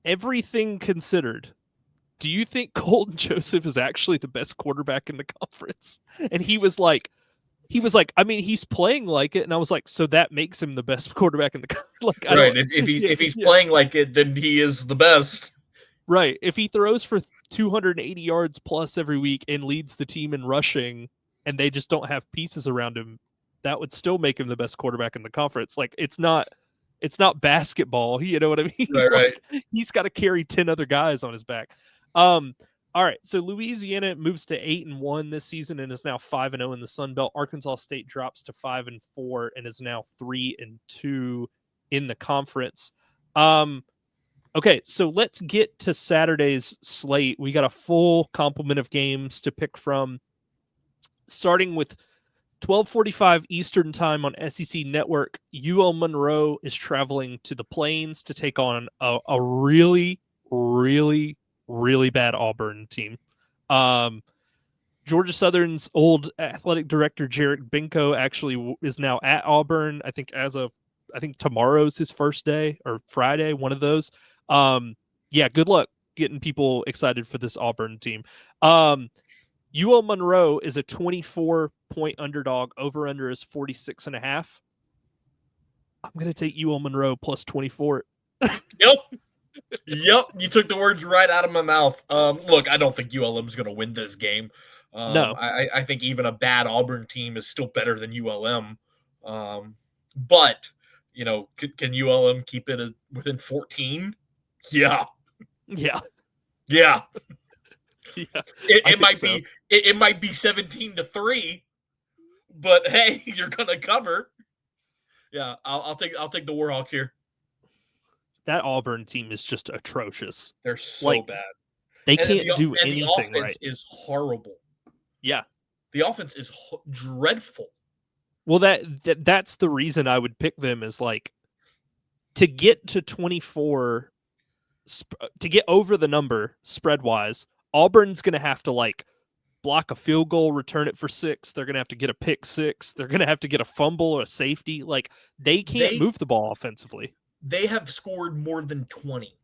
everything considered, do you think Colton Joseph is actually the best quarterback in the conference? And he was like, I mean, he's playing like it. And I was like, so that makes him the best quarterback in the like, I Right. don't, If he's playing like it, then he is the best. right. If he throws for 280 yards plus every week and leads the team in rushing, and they just don't have pieces around him, that would still make him the best quarterback in the conference. Like, it's not basketball. You know what I mean? Right. Like, he's got to carry 10 other guys on his back. All right. So Louisiana moves to 8-1 this season and is now 5-0 in the Sun Belt. Arkansas State drops to 5-4 and is now 3-2 in the conference. Okay, so let's get to Saturday's slate. We got a full complement of games to pick from, starting with 12:45 Eastern Time on SEC Network. UL Monroe is traveling to the Plains to take on a really, really, really bad Auburn team. Georgia Southern's old athletic director, Jarek Benko, actually is now at Auburn. I think tomorrow's his first day, or Friday, one of those. Yeah, good luck getting people excited for this Auburn team. UL Monroe is a 24-point underdog. Over under is 46.5. I'm going to take UL Monroe plus 24. Yep. You took the words right out of my mouth. Look, I don't think ULM is going to win this game. No. I think even a bad Auburn team is still better than ULM. But, can ULM keep it within 14? Yeah. Yeah. Yeah. Yeah. It might be 17-3, but hey, you're gonna cover. Yeah, I'll take the Warhawks here. That Auburn team is just atrocious. They're so bad. They can't do anything right. The offense is horrible. Yeah. The offense is dreadful. Well, that's the reason I would pick them, is like, to get to 24, to get over the number spread wise, Auburn's going to have to like block a field goal, return it for 6. They're going to have to get a pick 6. They're going to have to get a fumble or a safety. Like, they can't move the ball offensively. They have scored more than 20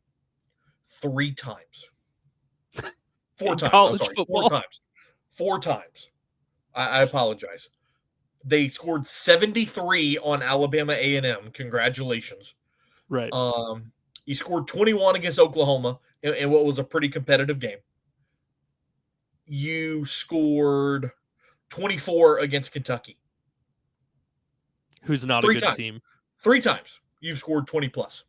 3 times. 4 times. I'm sorry, football? 4 times. 4 times. I apologize. They scored 73 on Alabama A&M. Congratulations. Right. You scored 21 against Oklahoma in what was a pretty competitive game. You scored 24 against Kentucky, who's not a good team. 3 times you've scored 20 plus.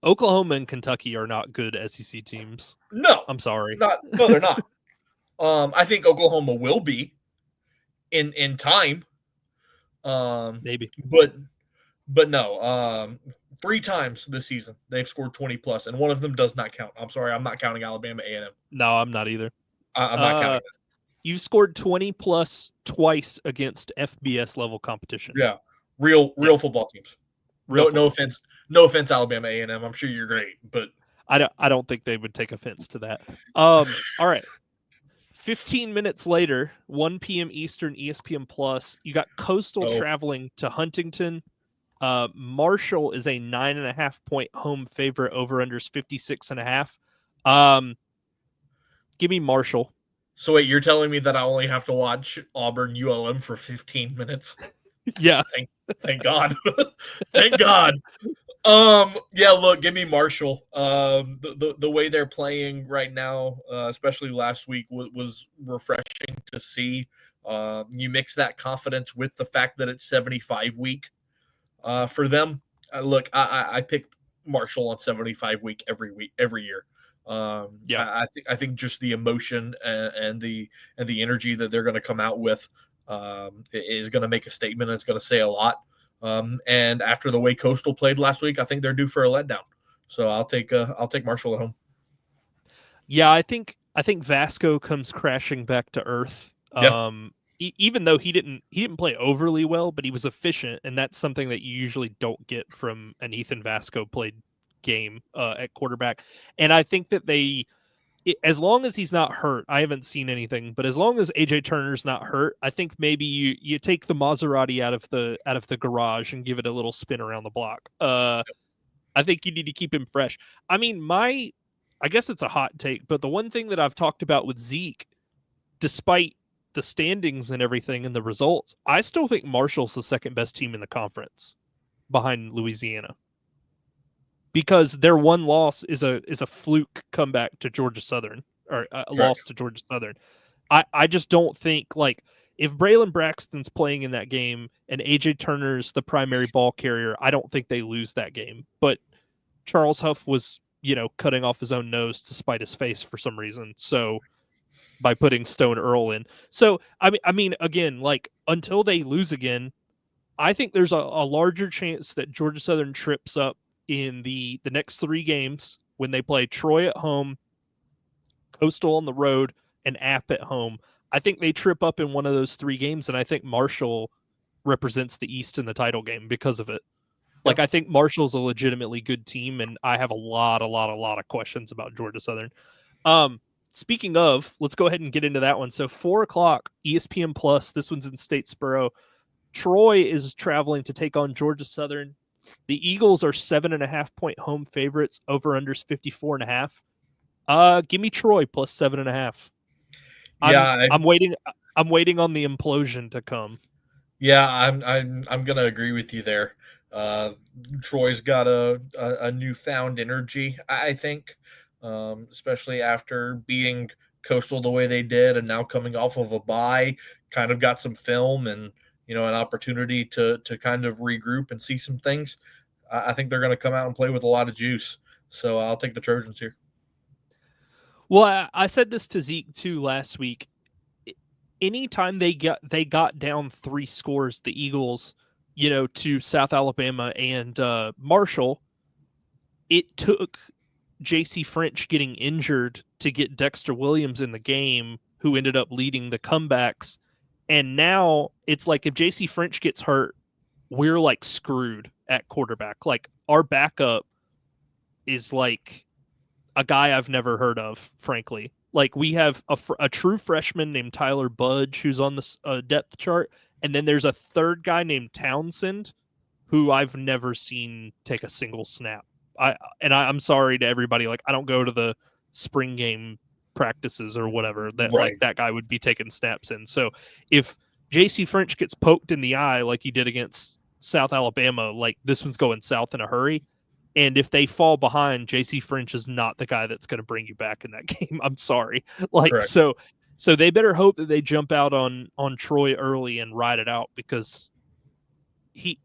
Oklahoma and Kentucky are not good SEC teams. No, I'm sorry. No, they're not. I think Oklahoma will be in time. Maybe, but no. 3 times this season they've scored 20 plus, and one of them does not count. I'm sorry, I'm not counting Alabama A&M. No, I'm not either. I'm not counting that. You've scored 20 plus twice against FBS level competition. Yeah, real football teams. No offense, Alabama A&M. I'm sure you're great, but I don't think they would take offense to that. All right. 15 minutes later, 1 p.m. Eastern, ESPN Plus. You got Coastal traveling to Huntington. Marshall is a 9.5-point home favorite. Over unders 56.5. Give me Marshall. So wait, you're telling me that I only have to watch Auburn ULM for 15 minutes? Yeah. Thank God. Thank God. Yeah, look, give me Marshall. The way they're playing right now, especially last week, was refreshing to see. You mix that confidence with the fact that it's 75 week for them. Look, I pick Marshall on 75 week every year. I think just the emotion and the energy that they're going to come out with is going to make a statement. And it's going to say a lot. And after the way Coastal played last week, I think they're due for a letdown. So I'll take Marshall at home. Yeah, I think Vasco comes crashing back to earth. Yeah, Even though he didn't play overly well, but he was efficient, and that's something that you usually don't get from an Ethan Vasco played game at quarterback. And I think that as long as he's not hurt, I haven't seen anything, but as long as AJ Turner's not hurt, I think maybe you take the Maserati out of the garage and give it a little spin around the block. I think you need to keep him fresh. I mean, I guess it's a hot take, but the one thing that I've talked about with Zeke, despite the standings and everything and the results, I still think Marshall's the second best team in the conference behind Louisiana. Because their one loss is a fluke comeback to Georgia Southern, or a loss to Georgia Southern. I just don't think, like, if Braylon Braxton's playing in that game and AJ Turner's the primary ball carrier, I don't think they lose that game. But Charles Huff was, cutting off his own nose to spite his face for some reason. So by putting Stone Earl in. So I mean, again, like, until they lose again, I think there's a larger chance that Georgia Southern trips up in the next 3 games when they play Troy at home, Coastal on the road, and App at home. I think they trip up in one of those 3 games, and I think Marshall represents the East in the title game because of it. Like, I think Marshall's a legitimately good team, and I have a lot of questions about Georgia Southern. Speaking of, let's go ahead and get into that one. So 4:00 ESPN Plus. This one's in Statesboro. Troy is traveling to take on Georgia Southern. The Eagles are 7.5-point home favorites. Over unders 54.5. Give me Troy plus 7.5. yeah. I'm waiting. I'm waiting on the implosion to come. Yeah, I'm gonna agree with you there. Troy's got a newfound energy, I think, especially after beating Coastal the way they did, and now coming off of a bye, kind of got some film and an opportunity to kind of regroup and see some things. I think they're going to come out and play with a lot of juice. So I'll take the Trojans here. Well, I said this to Zeke too last week. Anytime they got down 3 scores, the Eagles, to South Alabama and Marshall, it took J.C. French getting injured to get Dexter Williams in the game, who ended up leading the comebacks. And now it's like, if J.C. French gets hurt, we're like screwed at quarterback. Like, our backup is like a guy I've never heard of, frankly. Like, we have a true freshman named Tyler Budge, who's on the depth chart. And then there's a third guy named Townsend, who I've never seen take a single snap. I'm sorry to everybody. Like, I don't go to the spring game practices or whatever that Right. like that guy would be taking snaps in. So if JC French gets poked in the eye like he did against South Alabama, like, this one's going south in a hurry. And if they fall behind, JC French is not the guy that's going to bring you back in that game. I'm sorry. Like, Correct. so they better hope that they jump out on Troy early and ride it out, because he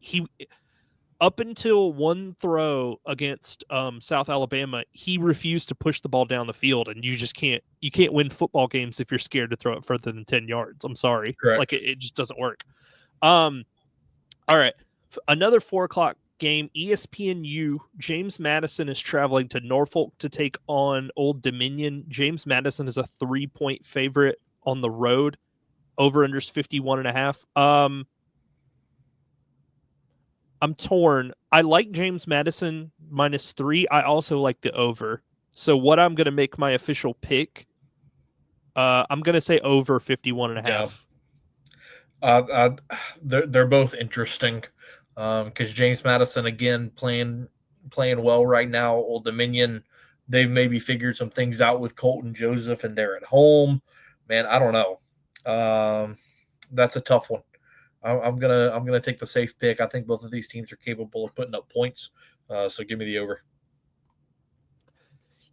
up until one throw against South Alabama, he refused to push the ball down the field, and you can't win football games if you're scared to throw it further than 10 yards. I'm sorry. Correct. Like, it just doesn't work. All right. Another 4:00 game, ESPNU. James Madison is traveling to Norfolk to take on Old Dominion. James Madison is a 3-point favorite on the road. Over unders 51.5. I'm torn. I like James Madison -3. I also like the over. So what I'm going to make my official pick, I'm going to say over 51.5. They're both interesting, because James Madison, again, playing well right now. Old Dominion, they've maybe figured some things out with Colton Joseph, and they're at home. Man, I don't know. That's a tough one. I'm gonna take the safe pick. I think both of these teams are capable of putting up points. So give me the over.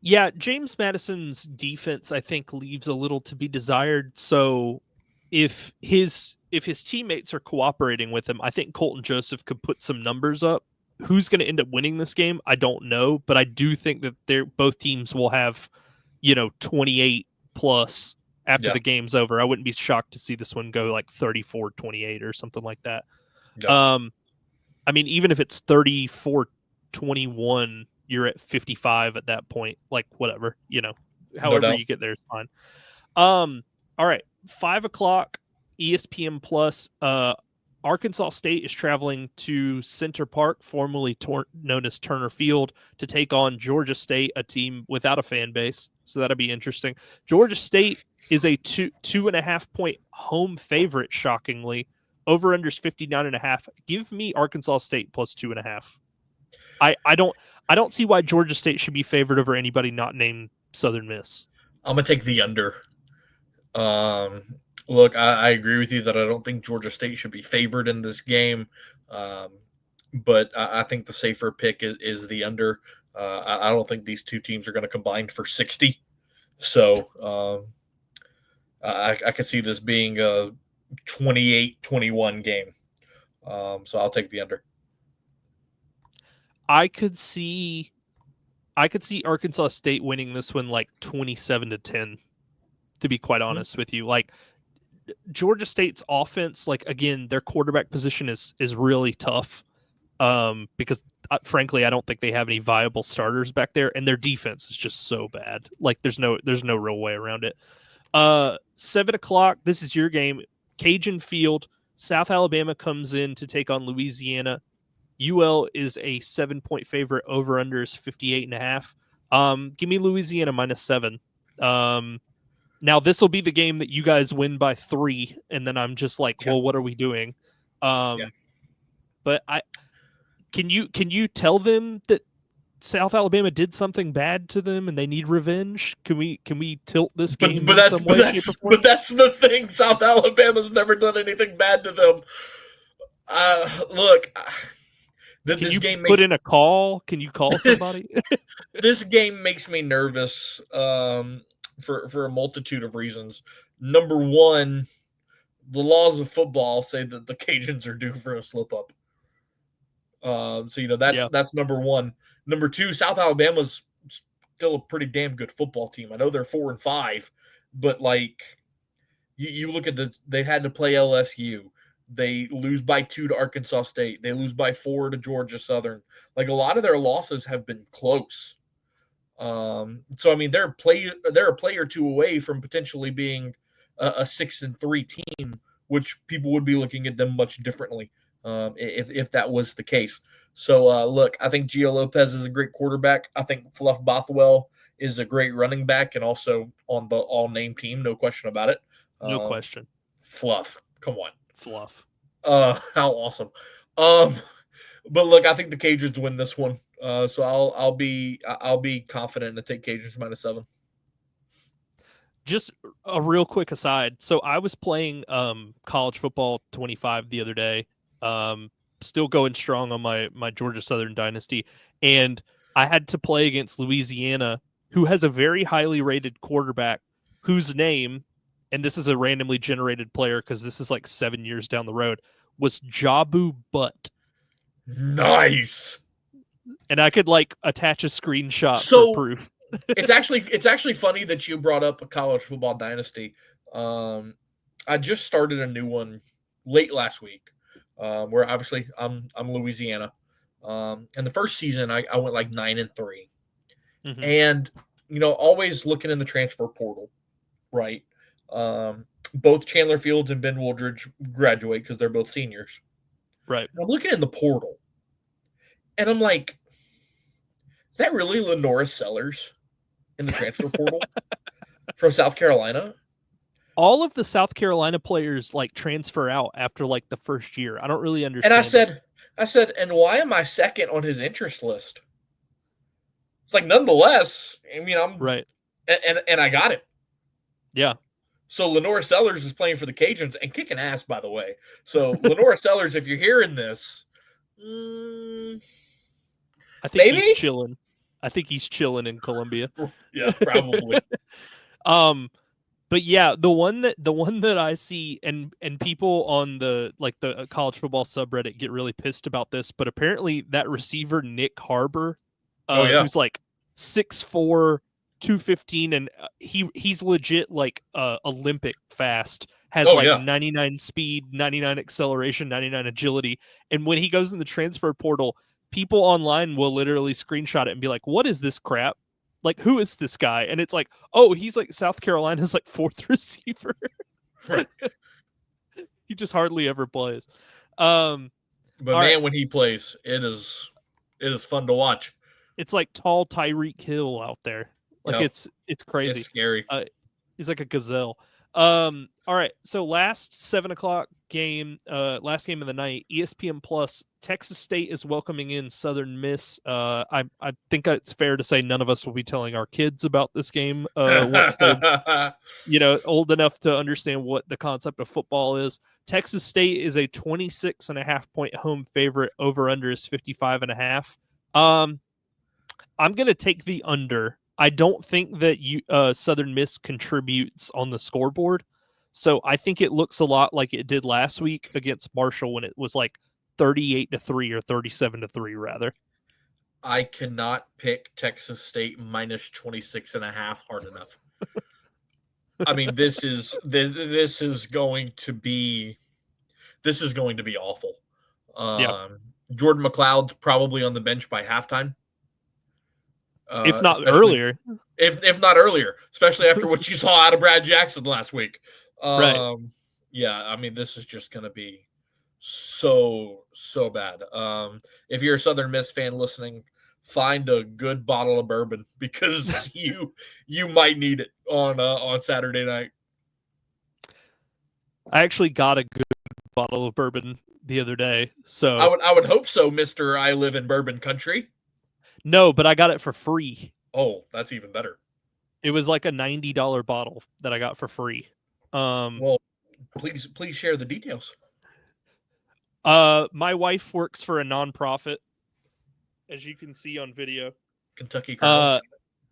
Yeah, James Madison's defense, I think, leaves a little to be desired. So if his teammates are cooperating with him, I think Colton Joseph could put some numbers up. Who's going to end up winning this game? I don't know, but I do think that both teams will have, 28 plus after Yeah. the game's over. I wouldn't be shocked to see this one go like 34-28 or something like that. Yeah. I mean, even if it's 34-21, you're at 55 at that point. Like, whatever, No however doubt. you get there is fine. All right, 5 o'clock, ESPN Plus. Arkansas State is traveling to Center Park, formerly known as Turner Field, to take on Georgia State, a team without a fan base. So that'll be interesting. Georgia State is a 2.5 point home favorite, shockingly. Over unders 59.5. Give me Arkansas State plus 2.5. I don't see why Georgia State should be favored over anybody not named Southern Miss. I'm gonna take the under. Look, I agree with you that I don't think Georgia State should be favored in this game, but I think the safer pick is the under. I don't think these two teams are going to combine for 60, so I could see this being a 28-21 game. So I'll take the under. I could see Arkansas State winning this one like 27-10. To be quite honest with you, like Georgia State's offense, like again, their quarterback position is really tough, because frankly, I don't think they have any viable starters back there, and their defense is just so bad. Like there's no real way around it. 7 o'clock. This is your game, Cajun Field. South Alabama comes in to take on Louisiana. UL is a 7-point favorite. Over under is 58.5. Give me Louisiana -7. Now this will be the game that you guys win by 3, and then I'm just like, well, what are we doing? But can you tell them that South Alabama did something bad to them and they need revenge? Can we tilt this game in some way, shape, or form? But that's the thing. South Alabama's never done anything bad to them. Look, can you put in a call? Can you call somebody? This game makes me nervous. For a multitude of reasons. Number one, the laws of football say that the Cajuns are due for a slip up. So that's number one. Number two, South Alabama's still a pretty damn good football team. I know they're 4-5, but like you look at they had to play LSU. They lose by 2 to Arkansas State. They lose by 4 to Georgia Southern. Like a lot of their losses have been close. So I mean, they're a play or two away from potentially being a 6-3 team, which people would be looking at them much differently if that was the case. So look, I think Gio Lopez is a great quarterback. I think Fluff Bothwell is a great running back and also on the all-name team, no question about it. No question. Fluff, come on, Fluff. How awesome. But look, I think the Cajuns win this one. So I'll be confident to take Cajuns -7. Just a real quick aside. So I was playing college football 25 the other day. Still going strong on my Georgia Southern dynasty, and I had to play against Louisiana, who has a very highly rated quarterback whose name, and this is a randomly generated player because this is like 7 years down the road, was Jabu Butt. Nice. And I could like attach a screenshot for proof. it's actually funny that you brought up a college football dynasty. I just started a new one late last week, where obviously I'm Louisiana. And the first season I went like 9-3. Mm-hmm. And always looking in the transfer portal, right? Both Chandler Fields and Ben Wooldridge graduate because they're both seniors. Right. And I'm looking in the portal, and I'm like, is that really Lenora Sellers in the transfer portal from South Carolina? All of the South Carolina players like transfer out after like the first year. I don't really understand. And I said, and why am I second on his interest list? It's like, nonetheless, I mean, I'm right. And I got it. Yeah. So Lenora Sellers is playing for the Cajuns and kicking ass, by the way. So Lenora Sellers, if you're hearing this, I think he's chilling. I think he's chilling in Columbia. Yeah, probably. But yeah, the one that I see and people on the college football subreddit get really pissed about this, but apparently that receiver Nick Harbor, who's like 6'4", 215, and he's legit like Olympic fast. Has Oh like yeah. 99 speed, 99 acceleration, 99 agility. And when he goes in the transfer portal, people online will literally screenshot it and be like, "What is this crap? Like, who is this guy?" And it's like, "Oh, he's like South Carolina's like fourth receiver." Right. He just hardly ever plays. Um, But all right, man, when he plays, it is fun to watch. it's like tall Tyreek Hill out there. Like Yep. it's It's crazy. scary. He's like a gazelle. All right. So last 7 o'clock game, last game of the night, ESPN Plus, Texas State is welcoming in Southern Miss. I think it's fair to say none of us will be telling our kids about this game once they're old enough to understand what the concept of football is. Texas State is a 26.5 point home favorite. Over under is 55.5. I'm going to take the under. I don't think that Southern Miss contributes on the scoreboard. So I think it looks a lot like it did last week against Marshall when it was like 38-3 or 37-3 rather. I cannot pick Texas State minus 26.5 hard enough. I mean, this is going to be awful. Yeah. Jordan McLeod's probably on the bench by halftime. If not Especially earlier. if not earlier, especially after what you saw out of Brad Jackson last week. Right. Yeah, I mean, this is just going to be so bad. If you're a Southern Miss fan listening, find a good bottle of bourbon because you might need it on Saturday night. I actually got a good bottle of bourbon the other day. So I would hope so, Mr. I live in bourbon country. No, but I got it for free. Oh, that's even better. It was like a $90 bottle that I got for free. Well, please share the details. My wife works for a nonprofit, as you can see on video. Kentucky Colonels.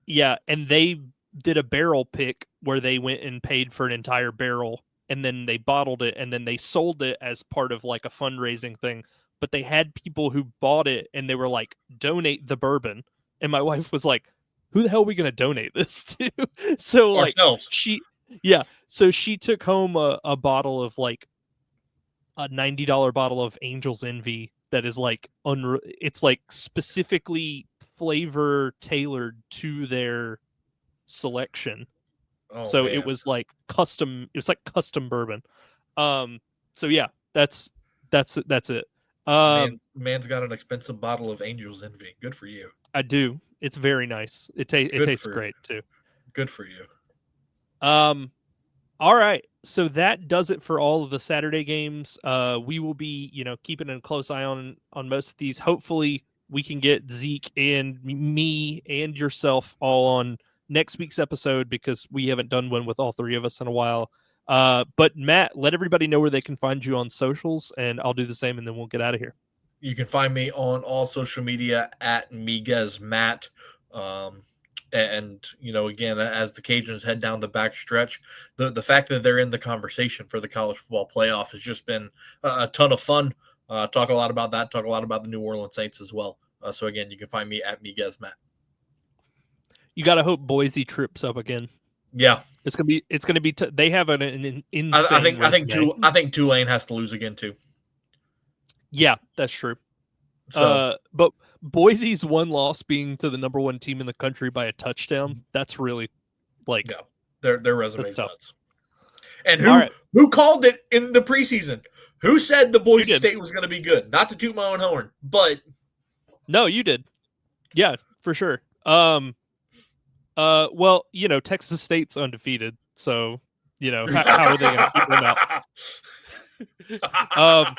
Yeah, and they did a barrel pick where they went and paid for an entire barrel, and then they bottled it, and then they sold it as part of like a fundraising thing. But they had people who bought it, and they were like, "Donate the bourbon," and my wife was like, "Who the hell are we gonna donate this to?" So like Ourselves. so she took home a bottle of like a $90 bottle of Angel's Envy that is like it's like specifically flavor tailored to their selection. Oh, So man. it was like custom bourbon. So yeah, that's it. Man's got an expensive bottle of Angel's Envy. Good for you. I do. It's very nice. It tastes great too. Good for you. All right. So that does it for all of the Saturday games. We will be, keeping a close eye on most of these. Hopefully we can get Zeke and me and yourself all on next week's episode because we haven't done one with all three of us in a while. But Matt, let everybody know where they can find you on socials, and I'll do the same, and then we'll get out of here. You can find me on all social media at Miguez Matt. And again, as the Cajuns head down the back stretch, the fact that they're in the conversation for the college football playoff has just been a ton of fun. Talk a lot about that. Talk a lot about the New Orleans Saints as well. So again, you can find me at Miguez Matt. You got to hope Boise trips up again. Yeah, it's gonna be. They have an insane. I think Tulane has to lose again too. Yeah, that's true. So, but Boise's one loss being to the number one team in the country by a touchdown, that's really like their resume's nuts. And who called it in the preseason? Who said the Boise State was going to be good? Not to toot my own horn, but no, you did. Yeah, for sure. Well, Texas State's undefeated, so how are they going to keep them out?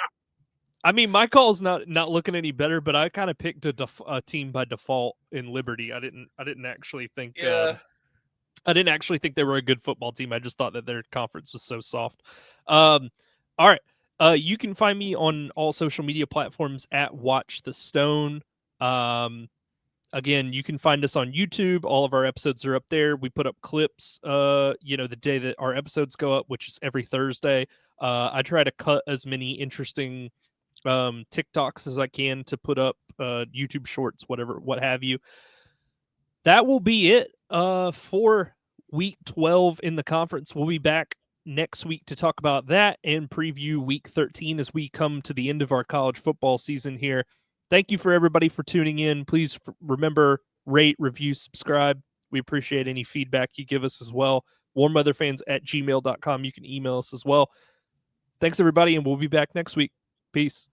I mean, my call's not looking any better, but I kind of picked a team by default in Liberty. I didn't actually think. Yeah. I didn't actually think they were a good football team. I just thought that their conference was so soft. All right. You can find me on all social media platforms at Watch the Stone. Again, you can find us on YouTube. All of our episodes are up there. We put up clips, the day that our episodes go up, which is every Thursday. I try to cut as many interesting TikToks as I can to put up YouTube shorts, what have you. That will be it. for week 12 in the conference. We'll be back next week to talk about that and preview week 13 as we come to the end of our college football season here. Thank you for everybody for tuning in. Please remember, rate, review, subscribe. We appreciate any feedback you give us as well. warmweatherfans@gmail.com. You can email us as well. Thanks, everybody, and we'll be back next week. Peace.